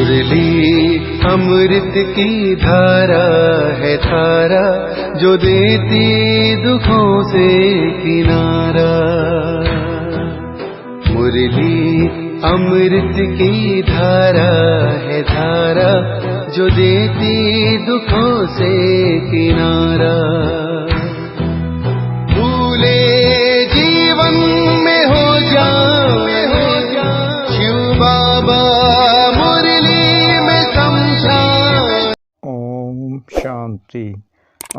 मुरली अमृत की धारा है धारा, जो देती दुखों से किनारा। मुरली अमृत की धारा है धारा, जो देती दुखों से किनारा। भूले जीवन में हो जाए शिव बाबा मुरली में समझाए। ओम शांति।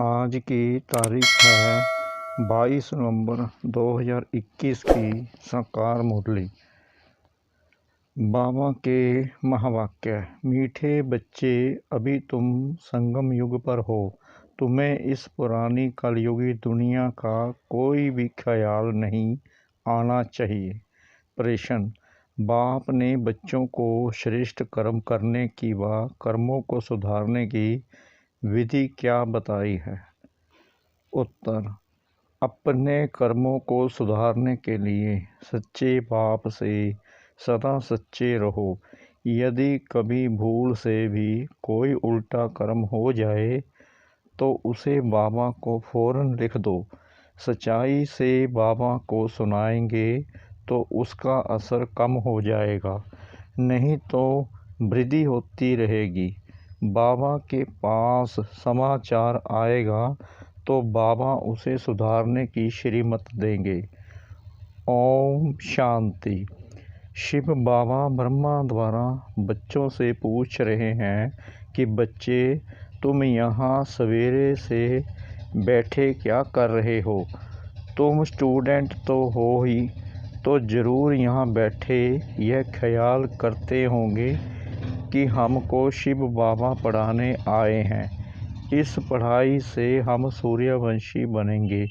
आज की तारीख है 22 नवंबर 2021 की साकार मुरली। बाबा के महावाक्य। मीठे बच्चे, अभी तुम संगम युग पर हो। तुम्हें इस पुरानी कलयुगी दुनिया का कोई भी ख्याल नहीं आना चाहिए। प्रश्न। बाप ने बच्चों को श्रेष्ठ कर्म करने की व कर्मों को सुधारने की विधि क्या बताई है? उत्तर। अपने कर्मों को सुधारने के लिए सच्चे बाप से सदा सच्चे रहो। यदि कभी भूल से भी कोई उल्टा कर्म हो जाए तो उसे बाबा को फौरन लिख दो। सच्चाई से बाबा को सुनाएंगे तो उसका असर कम हो जाएगा, नहीं तो वृद्धि होती रहेगी। बाबा के पास समाचार आएगा तो बाबा उसे सुधारने की श्रीमत देंगे। ओम शांति। शिव बाबा ब्रह्मा द्वारा बच्चों से पूछ रहे हैं कि बच्चे, तुम यहाँ सवेरे से बैठे क्या कर रहे हो? तुम स्टूडेंट तो हो ही, तो ज़रूर यहाँ बैठे यह ख्याल करते होंगे कि हमको शिव बाबा पढ़ाने आए हैं। इस पढ़ाई से हम सूर्यवंशी बनेंगे,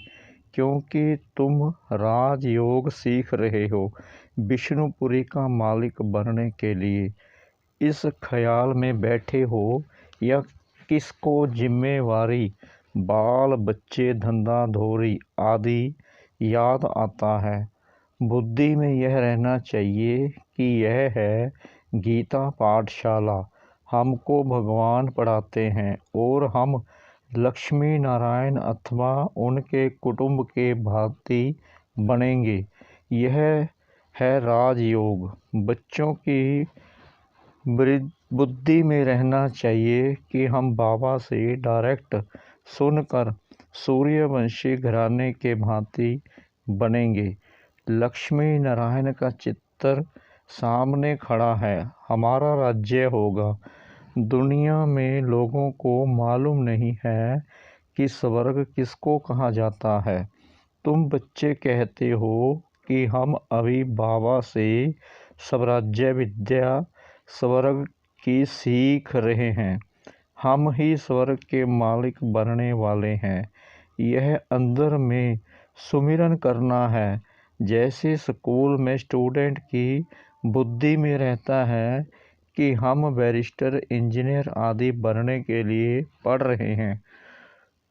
क्योंकि तुम राजयोग सीख रहे हो विष्णुपुरी का मालिक बनने के लिए। इस ख्याल में बैठे हो या किसको जिम्मेवारी, बाल बच्चे, धंधा धोरी आदि याद आता है? बुद्धि में यह रहना चाहिए कि यह है गीता पाठशाला। हमको भगवान पढ़ाते हैं और हम लक्ष्मी नारायण अथवा उनके कुटुंब के भांति बनेंगे। यह है राजयोग। बच्चों की बुद्धि में रहना चाहिए कि हम बाबा से डायरेक्ट सुनकर सूर्यवंशी घराने के भांति बनेंगे। लक्ष्मी नारायण का चित्र सामने खड़ा है, हमारा राज्य होगा। दुनिया में लोगों को मालूम नहीं है कि स्वर्ग किसको कहा जाता है। तुम बच्चे कहते हो कि हम अभी बाबा से स्वराज्य विद्या स्वर्ग की सीख रहे हैं। हम ही स्वर्ग के मालिक बनने वाले हैं। यह अंदर में सुमिरन करना है। जैसे स्कूल में स्टूडेंट की बुद्धि में रहता है कि हम बैरिस्टर, इंजीनियर आदि बनने के लिए पढ़ रहे हैं।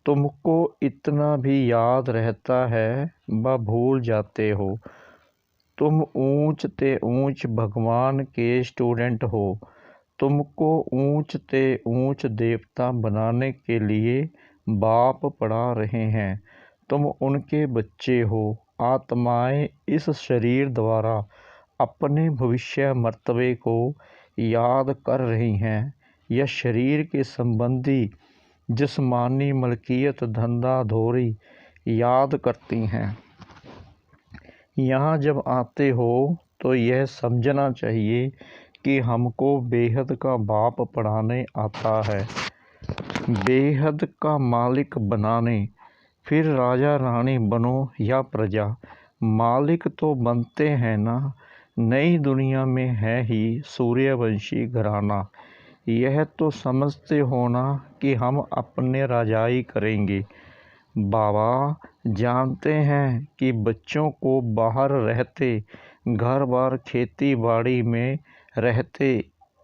तुमको इतना भी याद रहता है व भूल जाते हो। तुम ऊंच ते ऊंच भगवान के स्टूडेंट हो। तुमको ऊंच ते ऊंच देवता बनाने के लिए बाप पढ़ा रहे हैं। तुम उनके बच्चे हो। आत्माएं इस शरीर द्वारा अपने भविष्य मर्तबे को याद कर रही हैं। यह शरीर के संबंधी जिस्मानी मलकियत, धंधा धोरी याद करती हैं। यहाँ जब आते हो तो यह समझना चाहिए कि हमको बेहद का बाप पढ़ाने आता है, बेहद का मालिक बनाने। फिर राजा रानी बनो या प्रजा, मालिक तो बनते हैं ना। नई दुनिया में है ही सूर्यवंशी घराना। यह तो समझते हो ना कि हम अपने राजाई करेंगे। बाबा जानते हैं कि बच्चों को बाहर रहते, घर बार खेती बाड़ी में रहते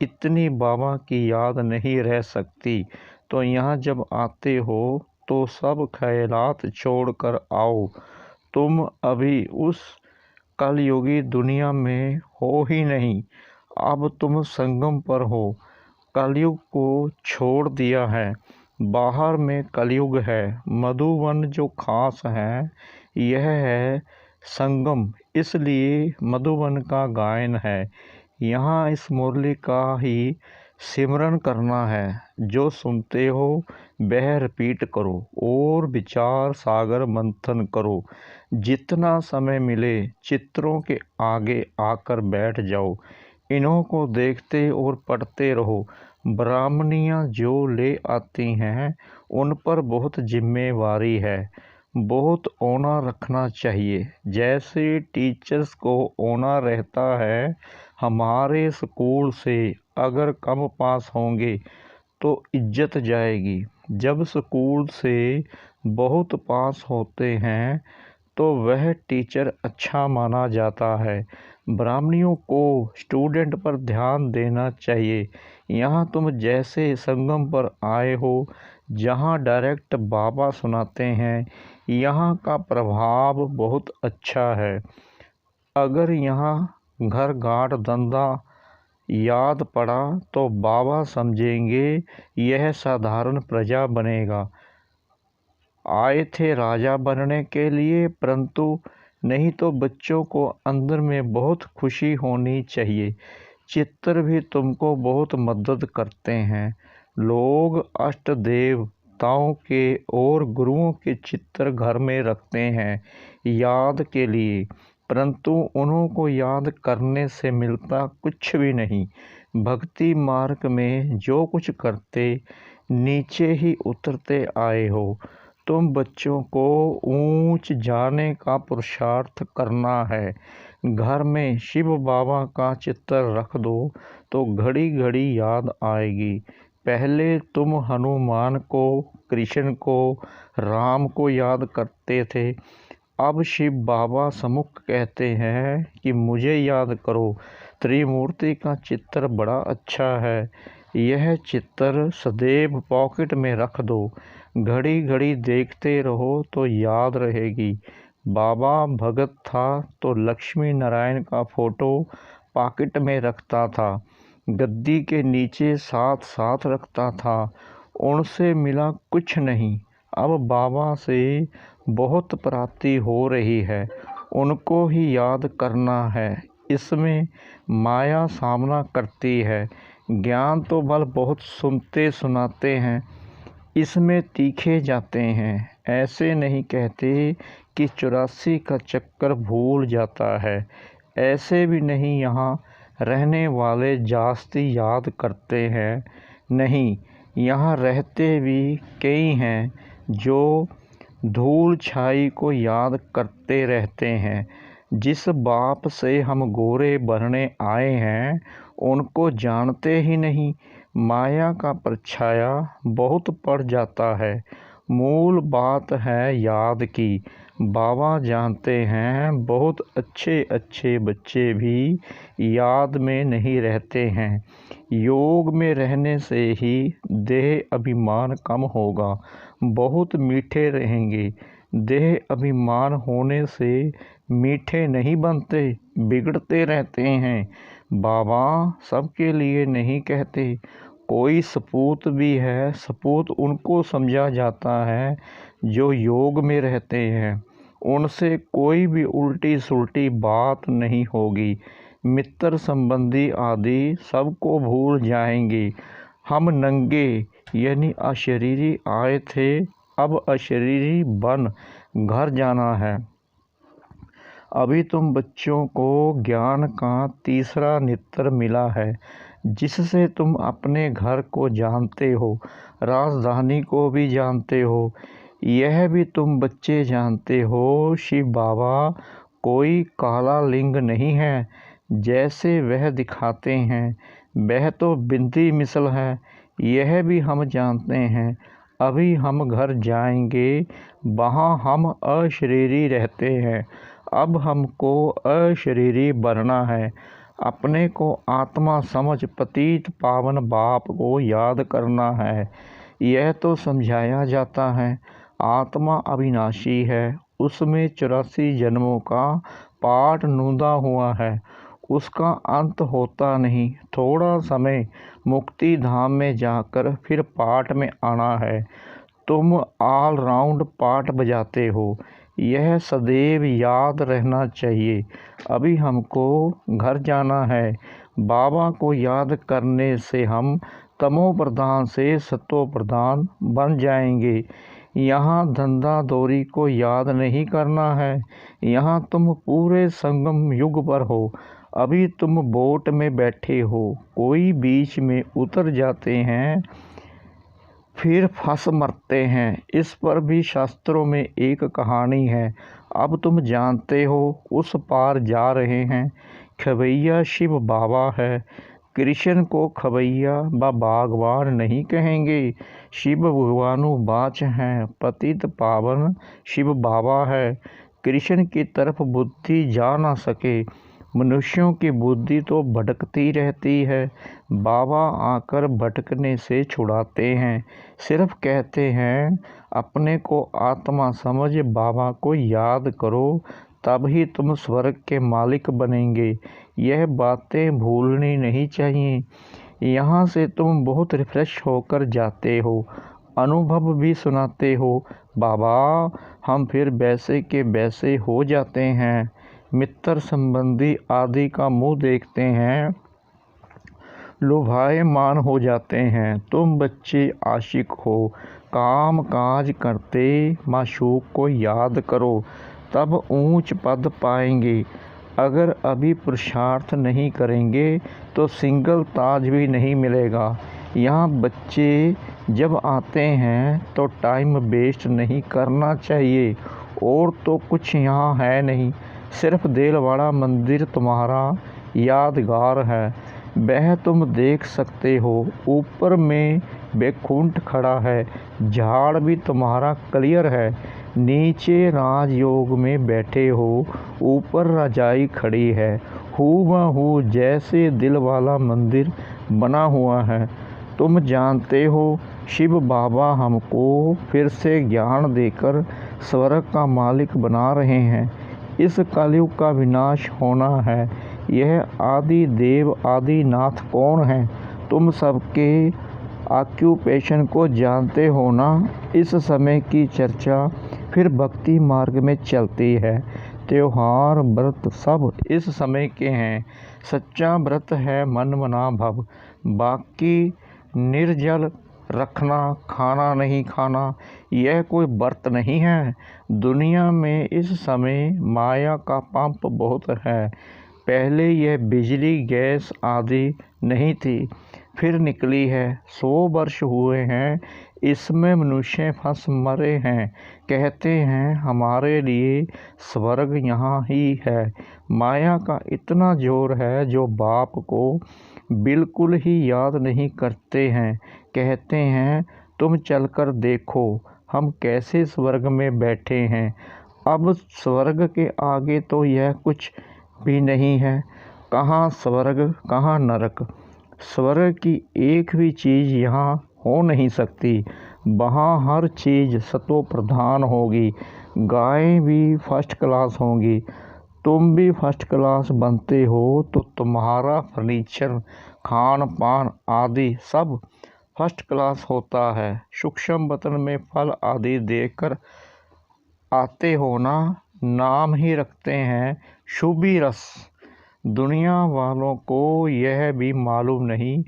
इतनी बाबा की याद नहीं रह सकती। तो यहाँ जब आते हो तो सब ख्यालात छोड़कर आओ। तुम अभी उस कलयुगी दुनिया में हो ही नहीं। अब तुम संगम पर हो, कलयुग को छोड़ दिया है, बाहर में कलयुग है। मधुवन जो खास है यह है संगम, इसलिए मधुवन का गायन है। यहाँ इस मुरली का ही सिमरन करना है। जो सुनते हो वह रिपीट करो और विचार सागर मंथन करो। जितना समय मिले चित्रों के आगे आकर बैठ जाओ, इन्हों को देखते और पढ़ते रहो। ब्राह्मणियाँ जो ले आती हैं उन पर बहुत जिम्मेवारी है, बहुत औना रखना चाहिए। जैसे टीचर्स को औना रहता है, हमारे स्कूल से अगर कम पास होंगे तो इज्जत जाएगी। जब स्कूल से बहुत पास होते हैं तो वह टीचर अच्छा माना जाता है। ब्राह्मणियों को स्टूडेंट पर ध्यान देना चाहिए। यहाँ तुम जैसे संगम पर आए हो, जहाँ डायरेक्ट बाबा सुनाते हैं, यहाँ का प्रभाव बहुत अच्छा है। अगर यहाँ घर गांठ धंधा याद पड़ा तो बाबा समझेंगे यह साधारण प्रजा बनेगा। आए थे राजा बनने के लिए, परंतु नहीं तो बच्चों को अंदर में बहुत खुशी होनी चाहिए। चित्र भी तुमको बहुत मदद करते हैं। लोग अष्ट देवताओं के और गुरुओं के चित्र घर में रखते हैं याद के लिए, परंतु उन्हों को याद करने से मिलता कुछ भी नहीं। भक्ति मार्ग में जो कुछ करते नीचे ही उतरते आए हो। तुम बच्चों को ऊंच जाने का पुरुषार्थ करना है। घर में शिव बाबा का चित्र रख दो तो घड़ी घड़ी याद आएगी। पहले तुम हनुमान को, कृष्ण को, राम को याद करते थे, अब शिव बाबा सम्मुख कहते हैं कि मुझे याद करो। त्रिमूर्ति का चित्र बड़ा अच्छा है। यह चित्र सदैव पॉकेट में रख दो, घड़ी घड़ी देखते रहो तो याद रहेगी। बाबा भगत था तो लक्ष्मी नारायण का फोटो पॉकेट में रखता था, गद्दी के नीचे साथ साथ रखता था। उनसे मिला कुछ नहीं। अब बाबा से बहुत प्राप्ति हो रही है, उनको ही याद करना है। इसमें माया सामना करती है। ज्ञान तो बल बहुत सुनते सुनाते हैं, इसमें तीखे जाते हैं। ऐसे नहीं कहते कि 84 का चक्कर भूल जाता है। ऐसे भी नहीं यहाँ रहने वाले जास्ती याद करते हैं। नहीं, यहाँ रहते भी कई हैं जो धूल छाई को याद करते रहते हैं। जिस बाप से हम गोरे बनने आए हैं उनको जानते ही नहीं। माया का परछाया बहुत पड़ जाता है। मूल बात है याद की। बाबा जानते हैं बहुत अच्छे अच्छे बच्चे भी याद में नहीं रहते हैं। योग में रहने से ही देह अभिमान कम होगा, बहुत मीठे रहेंगे। देह अभिमान होने से मीठे नहीं बनते, बिगड़ते रहते हैं। बाबा सबके लिए नहीं कहते। कोई सपूत भी है, सपूत उनको समझा जाता है जो योग में रहते हैं। उनसे कोई भी उल्टी सुल्टी बात नहीं होगी। मित्र संबंधी आदि सबको भूल जाएंगे। हम नंगे यानी अशरीरी आए थे, अब अशरीरी बन घर जाना है। अभी तुम बच्चों को ज्ञान का तीसरा नेत्र मिला है, जिससे तुम अपने घर को जानते हो, राजधानी को भी जानते हो। यह भी तुम बच्चे जानते हो, शिव बाबा कोई काला लिंग नहीं है जैसे वह दिखाते हैं। वह तो बिंदी मिसल है, यह भी हम जानते हैं। अभी हम घर जाएंगे, वहाँ हम अशरीरी रहते हैं। अब हमको अशरीरी बनना है। अपने को आत्मा समझ पतित पावन बाप को याद करना है। यह तो समझाया जाता है आत्मा अविनाशी है, उसमें 84 जन्मों का पाठ नूंदा हुआ है। उसका अंत होता नहीं। थोड़ा समय मुक्ति धाम में जाकर फिर पाठ में आना है। तुम ऑल राउंड पाठ बजाते हो, यह सदैव याद रहना चाहिए। अभी हमको घर जाना है। बाबा को याद करने से हम तमो प्रधान से सतो प्रधान बन जाएंगे। यहाँ धंधा दौरी को याद नहीं करना है। यहाँ तुम पूरे संगम युग पर हो। अभी तुम बोट में बैठे हो, कोई बीच में उतर जाते हैं फिर फंस मरते हैं। इस पर भी शास्त्रों में एक कहानी है। अब तुम जानते हो, उस पार जा रहे हैं। खवैया शिव बाबा है। कृष्ण को खवैया व बागवान नहीं कहेंगे। शिव भगवानु बाच हैं, पतित पावन शिव बाबा है। कृष्ण की तरफ बुद्धि जा ना सके। मनुष्यों की बुद्धि तो भटकती रहती है। बाबा आकर भटकने से छुड़ाते हैं। सिर्फ कहते हैं अपने को आत्मा समझ बाबा को याद करो, तभी तुम स्वर्ग के मालिक बनेंगे। यह बातें भूलनी नहीं चाहिए। यहाँ से तुम बहुत रिफ्रेश होकर जाते हो, अनुभव भी सुनाते हो। बाबा, हम फिर वैसे के वैसे हो जाते हैं। मित्र संबंधी आदि का मुंह देखते हैं, लुभायमान हो जाते हैं। तुम बच्चे आशिक हो, काम काज करते माशूक को याद करो, तब ऊंच पद पाएंगे। अगर अभी पुरुषार्थ नहीं करेंगे तो सिंगल ताज भी नहीं मिलेगा। यहाँ बच्चे जब आते हैं तो टाइम वेस्ट नहीं करना चाहिए। और तो कुछ यहाँ है नहीं, सिर्फ देलवाड़ा मंदिर तुम्हारा यादगार है। वह तुम देख सकते हो। ऊपर में बैकुंठ खड़ा है। झाड़ भी तुम्हारा क्लियर है। नीचे राजयोग में बैठे हो, ऊपर रजाई खड़ी है। हूबहू जैसे दिल वाला मंदिर बना हुआ है। तुम जानते हो, शिव बाबा हमको फिर से ज्ञान देकर स्वर्ग का मालिक बना रहे हैं। इस कलयुग का विनाश होना है। यह आदि देव आदि नाथ कौन है? तुम सबके ऑक्यूपेशन को जानते हो ना। इस समय की चर्चा फिर भक्ति मार्ग में चलती है। त्योहार व्रत सब इस समय के हैं। सच्चा व्रत है मन मना भव। बाकी निर्जल रखना, खाना नहीं खाना, यह कोई व्रत नहीं है। दुनिया में इस समय माया का पंप बहुत है। पहले यह बिजली गैस आदि नहीं थी, फिर निकली है। 100 वर्ष हुए हैं इसमें मनुष्य फंस मरे हैं। कहते हैं हमारे लिए स्वर्ग यहाँ ही है। माया का इतना जोर है जो बाप को बिल्कुल ही याद नहीं करते हैं। कहते हैं तुम चलकर देखो हम कैसे स्वर्ग में बैठे हैं। अब स्वर्ग के आगे तो यह कुछ भी नहीं है। कहाँ स्वर्ग कहाँ नरक। स्वर्ग की एक भी चीज़ यहाँ हो नहीं सकती। वहाँ हर चीज़ सतो प्रधान होगी। गायें भी फर्स्ट क्लास होंगी। तुम भी फर्स्ट क्लास बनते हो तो तुम्हारा फर्नीचर, खान पान आदि सब फर्स्ट क्लास होता है। सूक्ष्म वतन में फल आदि देखकर आते हो ना। नाम ही रखते हैं शुभी रस। दुनिया वालों को यह भी मालूम नहीं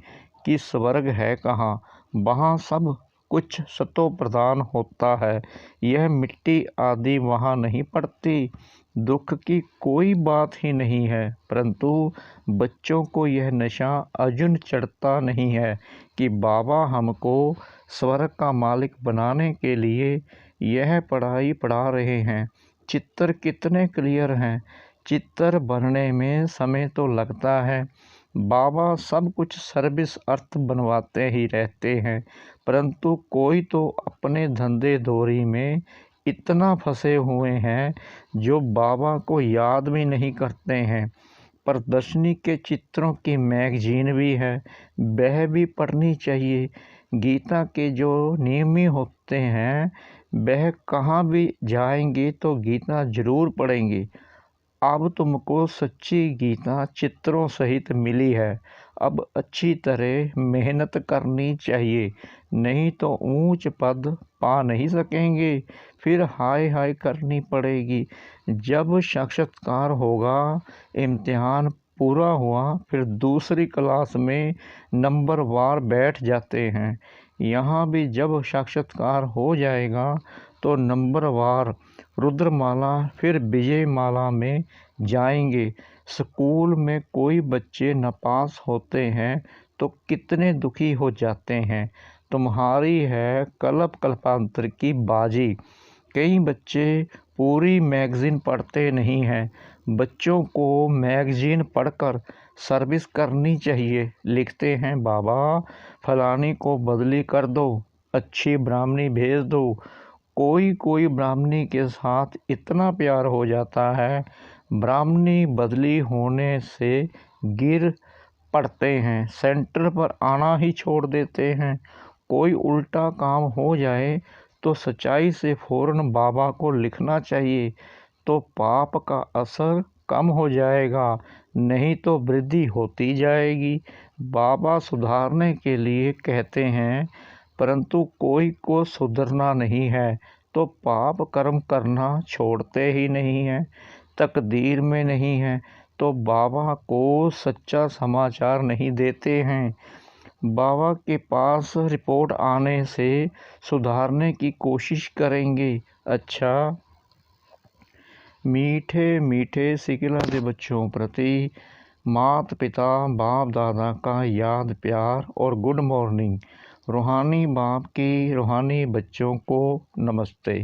कि स्वर्ग है कहाँ। वहाँ सब कुछ सतो प्रधान होता है। यह मिट्टी आदि वहाँ नहीं पड़ती। दुख की कोई बात ही नहीं है। परंतु बच्चों को यह नशा अजुन चढ़ता नहीं है कि बाबा हमको स्वर्ग का मालिक बनाने के लिए यह पढ़ाई पढ़ा रहे हैं। चित्र कितने क्लियर हैं। चित्र बनने में समय तो लगता है। बाबा सब कुछ सर्विस अर्थ बनवाते ही रहते हैं, परंतु कोई तो अपने धंधे दौरी में इतना फंसे हुए हैं जो बाबा को याद भी नहीं करते हैं। प्रदर्शनी के चित्रों की मैगजीन भी है, वह भी पढ़नी चाहिए। गीता के जो नियमी होते हैं वह कहाँ भी जाएंगे तो गीता जरूर पढ़ेंगे। अब तुमको सच्ची गीता चित्रों सहित मिली है। अब अच्छी तरह मेहनत करनी चाहिए, नहीं तो ऊंच पद पा नहीं सकेंगे, फिर हाय हाय करनी पड़ेगी। जब साक्षात्कार होगा, इम्तिहान पूरा हुआ, फिर दूसरी क्लास में नंबर वार बैठ जाते हैं। यहाँ भी जब साक्षात्कार हो जाएगा तो नंबर वार रुद्रमाला फिर विजयमाला में जाएंगे। स्कूल में कोई बच्चे नापास होते हैं तो कितने दुखी हो जाते हैं। तुम्हारी है कल्प कल्पांतर की बाजी। कई बच्चे पूरी मैगज़ीन पढ़ते नहीं हैं। बच्चों को मैगज़ीन पढ़कर सर्विस करनी चाहिए। लिखते हैं बाबा फलानी को बदली कर दो, अच्छी ब्राह्मणी भेज दो। कोई ब्राह्मणी के साथ इतना प्यार हो जाता है, ब्राह्मणी बदली होने से गिर पड़ते हैं, सेंटर पर आना ही छोड़ देते हैं। कोई उल्टा काम हो जाए तो सच्चाई से फ़ौरन बाबा को लिखना चाहिए, तो पाप का असर कम हो जाएगा, नहीं तो वृद्धि होती जाएगी। बाबा सुधारने के लिए कहते हैं, परंतु कोई को सुधरना नहीं है तो पाप कर्म करना छोड़ते ही नहीं हैं, तकदीर में नहीं है तो बाबा को सच्चा समाचार नहीं देते हैं। बाबा के पास रिपोर्ट आने से सुधारने की कोशिश करेंगे। अच्छा, मीठे मीठे सिखलाते बच्चों प्रति माता पिता बाप दादा का याद प्यार और गुड मॉर्निंग। रूहानी बाप की रूहानी बच्चों को नमस्ते।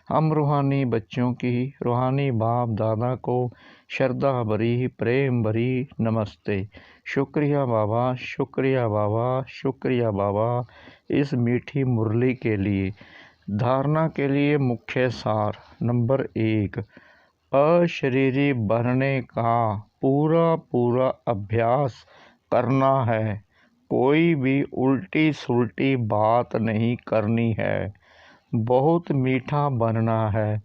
हम रूहानी बच्चों की रूहानी बाप दादा को श्रद्धा भरी प्रेम भरी नमस्ते। शुक्रिया बाबा, शुक्रिया बाबा, शुक्रिया बाबा इस मीठी मुरली के लिए। धारणा के लिए मुख्य सार नंबर 1, अशरीरी बनने का पूरा अभ्यास करना है। कोई भी उल्टी सुल्टी बात नहीं करनी है। बहुत मीठा बनना है।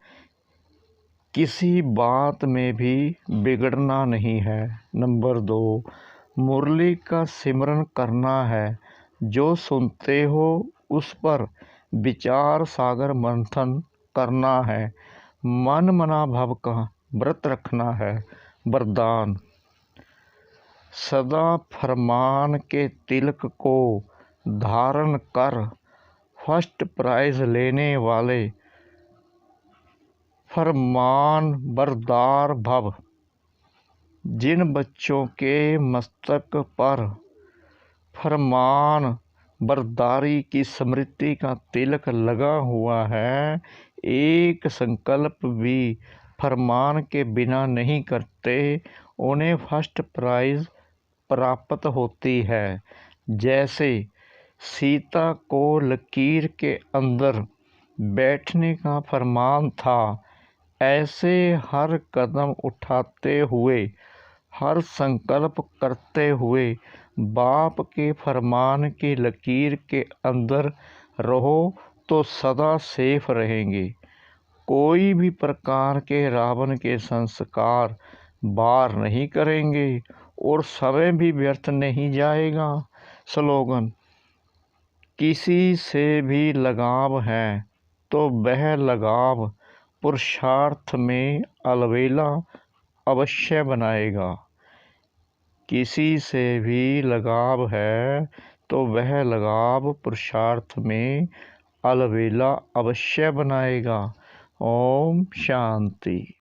किसी बात में भी बिगड़ना नहीं है। नंबर 2, मुरली का सिमरन करना है। जो सुनते हो उस पर विचार सागर मंथन करना है। मन मना भव का व्रत रखना है। वरदान, सदा फरमान के तिलक को धारण कर फर्स्ट प्राइज लेने वाले फरमान बरदार भव। जिन बच्चों के मस्तक पर फरमान बरदारी की स्मृति का तिलक लगा हुआ है, एक संकल्प भी फरमान के बिना नहीं करते, उन्हें फर्स्ट प्राइज प्राप्त होती है। जैसे सीता को लकीर के अंदर बैठने का फरमान था, ऐसे हर कदम उठाते हुए, हर संकल्प करते हुए बाप के फरमान की लकीर के अंदर रहो तो सदा सेफ रहेंगे। कोई भी प्रकार के रावण के संस्कार बार नहीं करेंगे और समय भी व्यर्थ नहीं जाएगा। स्लोगन, किसी से भी लगाव है तो वह लगाव पुरुषार्थ में अलबेला अवश्य बनाएगा। किसी से भी लगाव है तो वह लगाव पुरुषार्थ में अलबेला अवश्य बनाएगा। ओम शांति।